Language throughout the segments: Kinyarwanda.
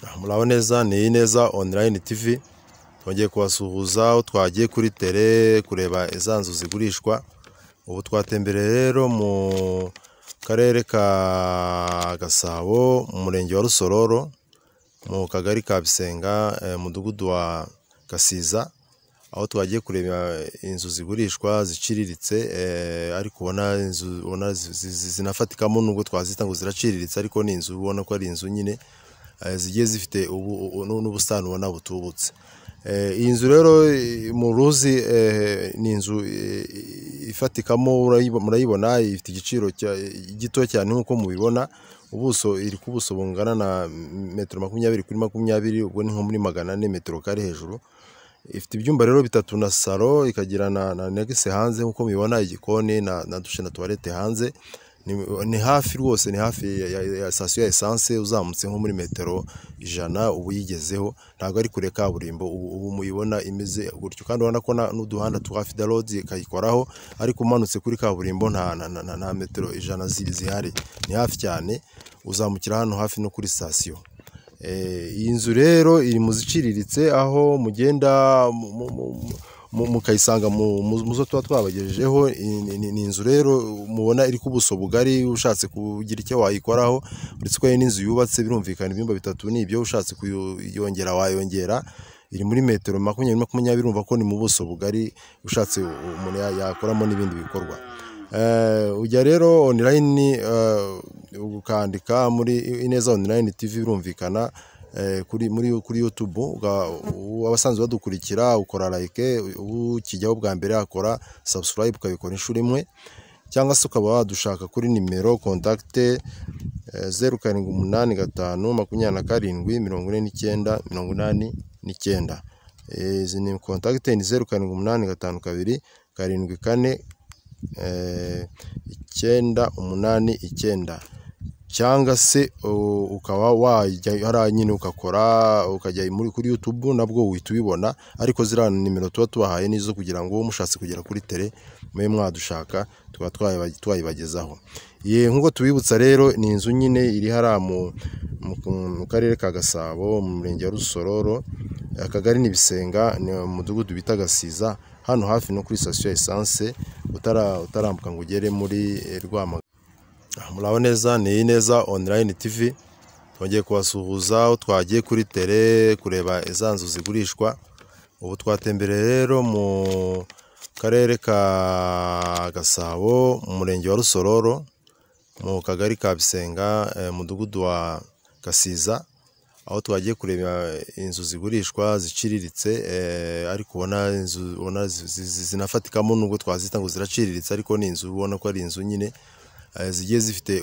Muraho neza, ni Ineza online TV. Twongeye kubasuhuza aho twagiye kuri tele kureba za nzu zigurishwa. Ubu twatembereye rero mu karere ka Gasabo, mu murenge wa Rusororo, mu kagari ka Bisenga, mudugudu wa Gasiza, aho twagiye kureba inzu zigurishwa ziciriritse, ariko ubona inzu zinafatikamo, nubwo twazita ngo ziraciriritse, ariko ni inzu ubona ko ari inzu nyine zigiye zifite n'ubusitani ubona butubutse. Iyi nzu rero mu ruzi ni inzu ifatikamo, murayibona ifite igiciro gito cyane nk'uko mubibona. Ubuso iri ku buso bungana na metero 20 kuri 20, ubwo ni nko muri 400 metero kare hejuru. Ifite ibyumba rero 3 na salo, ikagira na negese hanze nk'uko mubibona, igikoni na dushe na toilette hanze. Ni hafi rwose, ni hafi ya station ya essence, uzamutse nko muri metero 100 ubu yigezeho, ntabwo ari kure kaburimbo. Ubu muyibona imeze gutyo, kandi ubona ko n'uduhanda twa Fida Road kayikoraho, ariko umanutse kuri kaburimbo nta metero 100 zihari, ni hafi cyane, uzamukira hano hafi no kuri station. Iyi nzu rero iri mu ziciriritse, aho mugenda mukayisanga mu zo tuba twabagejejeho. Ni inzu rero mubona iri ku buso bugari, ushatse kugira icyo wayikoraho, uretse ko n'inzu yubatse birumvikana ibyumba 3 nibyo, ushatse kuyongera wayongera. Iri muri metero 20 urumva ko ni mu buso bugari, ushatse umuntu yakoramo n'ibindi bikorwa. Ujya rero online ukandika muri Ineza online TV, birumvikana kuri YouTube. Abasanzwe badukurikira ukora like, ukijyaho bwa mbere akora subscribe, ukabikora inshuro imwe, cyangwa se ukaba wadushaka kuri nimero contact 0785274989. Izi ni contact ni 078524 cyangwa se ukaba wajya hara nyine ukajya kuri YouTube, nabwo uhita ubibona. Ariko ziriya nimero tuba tubahaye nizo kugira ngo mushatse kugera kuri tele mwe mwadushaka tuba twayibagezaho. Nk'uko tubibutsa rero, ni inzu nyine iri hara mu karere ka Gasabo, mu murenge wa Rusororo, akagari ni Bisenga, ni umudugudu bita Gasiza, hano hafi no kuri station ya essence, utarambuka ngo ugere muri Rwamagana. Muraho neza, ni Ineza online TV. Twongeye kubasuhuza aho twagiye kuri tele kureba za nzu zigurishwa. Ubu twatembereye rero mu karere ka Gasabo, mu murenge wa Rusororo, mu kagari ka Bisenga, mudugudu wa Gasiza, aho twagiye kureba inzu zigurishwa ziciriritse, ariko ubona zinafatikamo, nubwo twazita ngo ziraciriritse, ariko ni inzu ubona ko ari inzu nyine zigiye zifite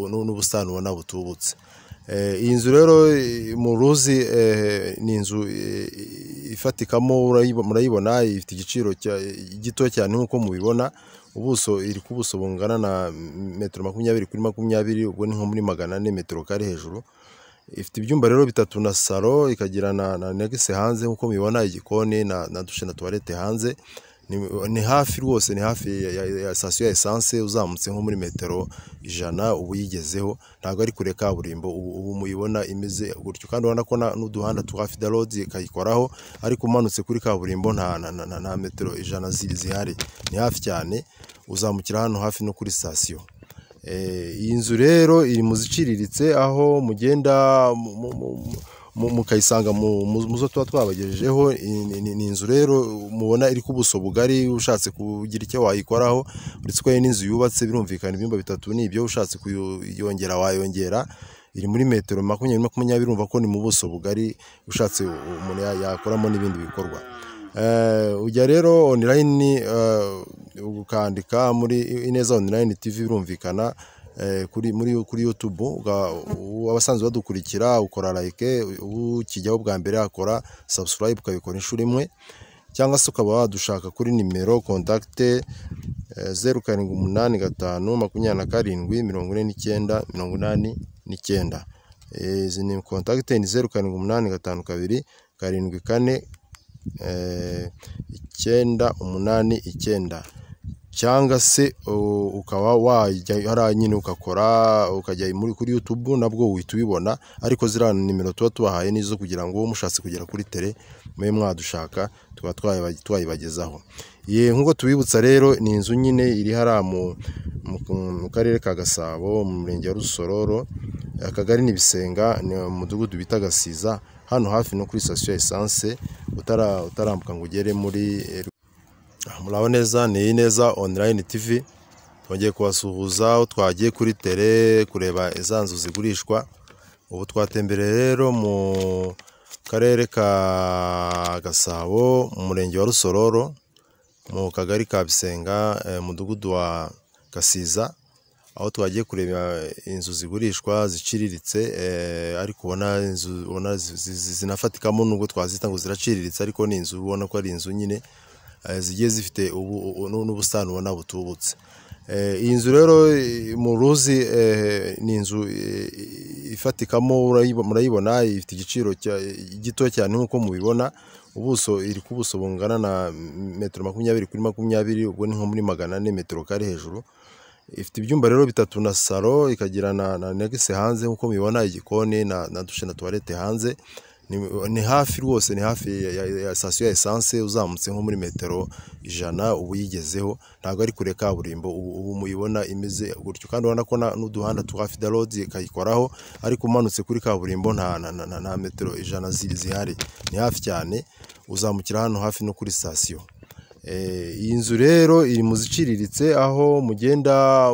n'ubusitani ubona butubutse. Iyi nzu rero mu ruzi ni inzu ifatikamo, murayibona ifite igiciro gito cyane nk'uko mubibona. Ubuso iri ku buso bungana na metero 20 kuri 20, ubwo ni nko muri 400 metero kare hejuru. Ifite ibyumba rero 3 na salo, ikagira na negese hanze nk'uko mubibona, igikoni na dushe na toilette hanze. Ni hafi rwose, ni hafi ya station ya essence, uzamutse nko muri metero 100 ubu yigezeho, ntabwo ari kure kaburimbo. Ubu muyibona imeze gutyo, kandi ubona ko n'uduhanda twa Fida Road kayikoraho, ariko umanutse kuri kaburimbo nta metero 100 zihari, ni hafi cyane, uzamukira hano hafi no kuri station. Iyi nzu rero iri mu ziciriritse, aho mugenda mukayisanga mu zo tuba twabagejejeho. Ni inzu rero mubona iri ku buso bugari, ushatse kugira icyo wayikoraho, uretse ko n'inzu yubatse birumvikana ibyumba 3 nibyo, ushatse kuyongera wayongera. Iri muri metero 20 urumva ko ni mu buso bugari, ushatse umuntu yakoramo n'ibindi bikorwa. Ujya rero online ukandika muri Ineza online TV, birumvikana kuri YouTube. Abasanzwe badukurikira ukora like, ukijyaho bwa mbere akora subscribe, ukabikora inshuro imwe, cyangwa se ukaba wadushaka kuri nimero contact 0785274989. Izi ni contact ni 078524 989. cyangwa se ukaba wajya hariya nyine ugakora ukajya kuri YouTube nabwo uhita ubibona, ariko ziriya nimero tuba tubahaye nizo kugira ngo mushatse kugera kuri tele mube mwadushaka tukaba twayibagezaho. Nk'uko tubibutsa rero, ni inzu nyine iri hariya mu karere ka Gasabo, mu murenge wa Rusororo, akagari ni Bisenga, ni umudugudu bita Gasiza, hano hafi no kuri station ya essence utarambuka ngo ugere muri murabo neza. Ni Ineza Online TV, twongeye kubasuhuza aho twagiye kuri tele kureba za nzu zigurishwa. Ubu twatembereye rero mu karere ka Gasabo, mu murenge wa Rusororo, mu kagari ka Bisenga, mudugudu wa Gasiza, aho twagiye kureba inzu zigurishwa ziciriritse, ariko ubona inzu zinafatikamo, nubwo twazita ngo ziraciriritse, ariko ni inzu ubona ko ari inzu nyine zigiye zifite n'ubusitani ubona butubutse. Iyi nzu rero mu ruzi ni inzu ifatikamo, murayibona ifite igiciro gito cyane nk'uko mubibona. Ubuso iri ku buso bungana na metero 20 kuri 20, ubwo ni nko muri 400 metero kare hejuru. Ifite ibyumba rero 3 na salo, ikagira na negese hanze nk'uko mubibona, igikoni na dushe na toilette hanze. Ni hafi rwose, ni hafi ya station ya essence, uzamutse nko muri metero 100 ubu yigezeho, ntabwo ari kure kaburimbo. Ubu muyibona imeze gutyo, kandi ubona ko n'uduhanda twa Fida Road kayikoraho, ariko umanutse kuri kaburimbo nta metero 100 zihari, ni hafi cyane, uzamukira hano hafi no kuri station. Iyi nzu rero iri mu ziciriritse, aho mugenda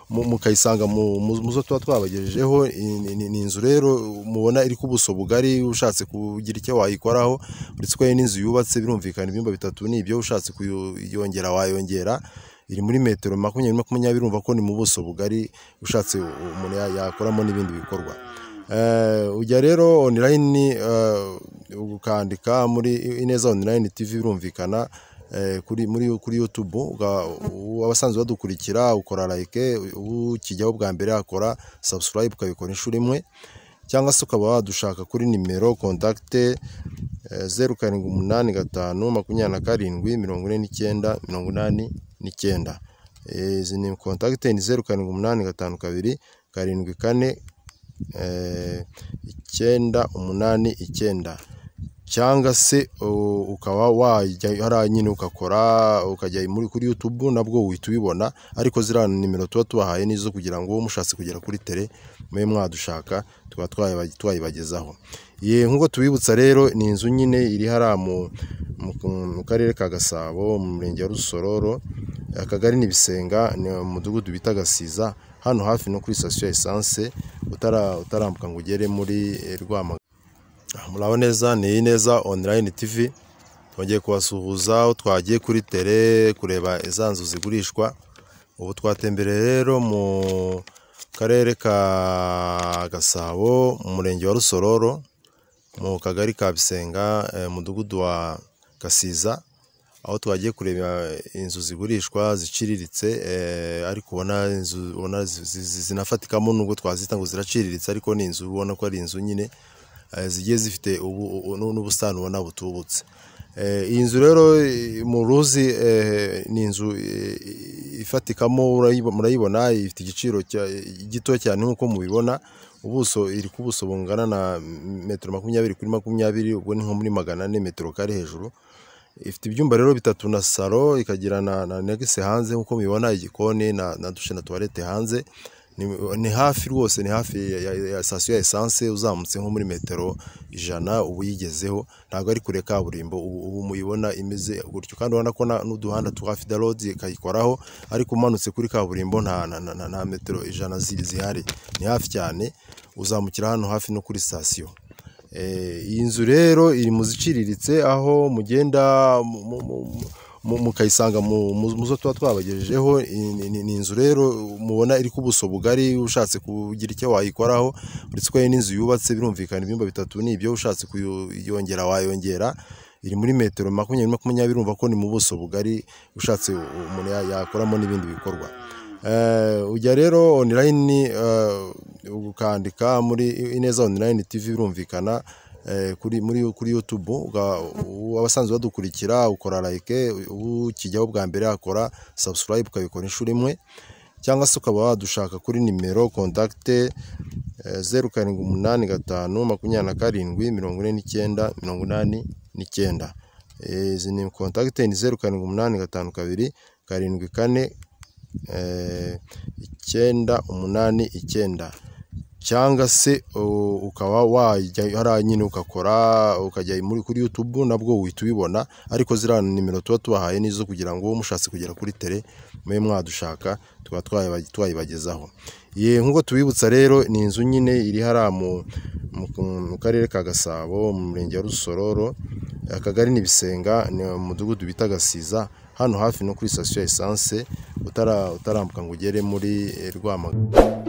mukayisanga mu zo tuba twabagejejeho. Ni inzu rero mubona iri ku buso bugari, ushatse kugira icyo wayikoraho, uretse ko n'inzu yubatse birumvikana ibyumba 3 n'ibyo, ushatse kuyongera wayongera. Iri muri metero 20 urumva ko ni mu buso bugari, ushatse umuntu yakoramo n'ibindi bikorwa. Ujya rero online ukandika muri Ineza Online TV, birumvikana kuri YouTube. Abasanzwe badukurikira ukora like, ukijyaho bwa mbere akora subscribe, ukabikora inshuro imwe, cyangwa se ukaba wadushaka kuri nimero contact 0785274989. Izi ni contact ni 078524 cyangwa se ukaba wajya hariya nyine ugakora ukajya kuri YouTube nabwo uhita ubibona, ariko ziriya nimero tuba tubahaye nizo kugira ngo mushatse kugera kuri tele mube mwadushaka tukaba twayibagezaho. Nk'uko tubibutsa rero, ni inzu nyine iri hariya mu karere ka Gasabo, mu murenge wa Rusororo, akagari ni Bisenga, ni umudugudu bita Gasiza, hano hafi no kuri station ya essence utarambuka ngo ugere muri Rwamagana. Murabo neza. Ni Ineza Online TV, twongeye kubasuhuza aho twagiye kuri tele kureba za nzu zigurishwa. Ubu twatembereye rero mu karere ka Gasabo, mu murenge wa Rusororo, mu kagari ka Bisenga, mudugudu wa Gasiza, aho twagiye kureba inzu zigurishwa ziciriritse, ariko ubona inzu zinafatikamo, nubwo twazita ngo ziraciriritse, ariko ni inzu ubona ko ari inzu nyine zigiye zifite n'ubusitani ubona butubutse. Iyi nzu rero mu ruzi ni inzu ifatikamo, murayibona ifite igiciro gito cyane nk'uko mubibona. Ubuso iri ku buso bungana na metero 20 kuri 20, ubwo ni nko muri 400 metero kare hejuru. Ifite ibyumba rero 3 na salo, ikagira na negese hanze nk'uko mubibona, igikoni na dushe na toilette hanze. Ni hafi rwose, ni hafi ya station ya essence, uzamutse nko muri metero 100 ubu yigezeho, ntabwo ari kure kaburimbo. Ubu muyibona imeze gutyo, kandi ubona ko n'uduhanda twa Fida Road kayikoraho, ariko umanutse kuri kaburimbo nta metero 100 zihari, ni hafi cyane, uzamukira hano hafi no kuri station. Iyi nzu rero iri mu ziciriritse, aho mugenda mukayisanga mu zo tuba twabagejejeho. Ni inzu rero mubona iri ku buso bugari, ushatse kugira icyo wayikoraho, uretse ko n'inzu yubatse birumvikana ibyumba 3 n'ibyo, ushatse kuyongera wayongera. Iri muri metero 20 urumva ko ni mu buso bugari, ushatse umuntu yakoramo n'ibindi bikorwa. Ujya rero online ukandika muri Ineza Online TV, birumvikana kuri YouTube, abasanzwe badukurikira ukora like, ukijyaho bwa mbere akora subscribe ukabikora inshuro imwe, cyangwa se ukaba wadushaka kuri nimero contact 0785274749. Izi ni contact ni 078524 cyangwa se ukaba wajya hara nyine ukajya kuri YouTube nabwo uhita ubibona, ariko ziriya nimero tuba tubahaye nizo kugira ngo mushatse kugera kuri tele mwe mwadushaka tuba twayibagezaho. Nkuko tubibutsa rero ni inzu nyine iri hara mu karere ka Gasabo, mu murenge wa Rusororo, akagari ni Bisenga, ni umudugudu bita Gasiza, hano hafi no kuri station ya essence utarambuka ngo ugere muri Rwamagana.